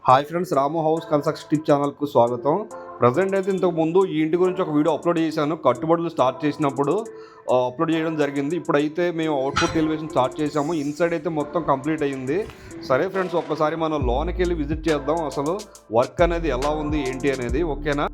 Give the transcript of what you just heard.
Hi friends, రాము house construction ఛానల్కు స్వాగతం. Present అయితే ఇంతకుముందు ఈ ఇంటి గురించి ఒక వీడియో అప్లోడ్ చేశాను. కట్టుబడులు స్టార్ట్ చేసినప్పుడు అప్లోడ్ చేయడం జరిగింది. ఇప్పుడైతే మేము అవుట్పుట్ ఎలివేషన్ స్టార్ట్ చేసాము. ఇన్సైడ్ అయితే మొత్తం కంప్లీట్ అయ్యింది. సరే ఫ్రెండ్స్, ఒక్కసారి మనం లోనికి వెళ్ళి విజిట్ చేద్దాం. అసలు వర్క్ అనేది ఎలా ఉంది ఏంటి అనేది. ఓకేనా?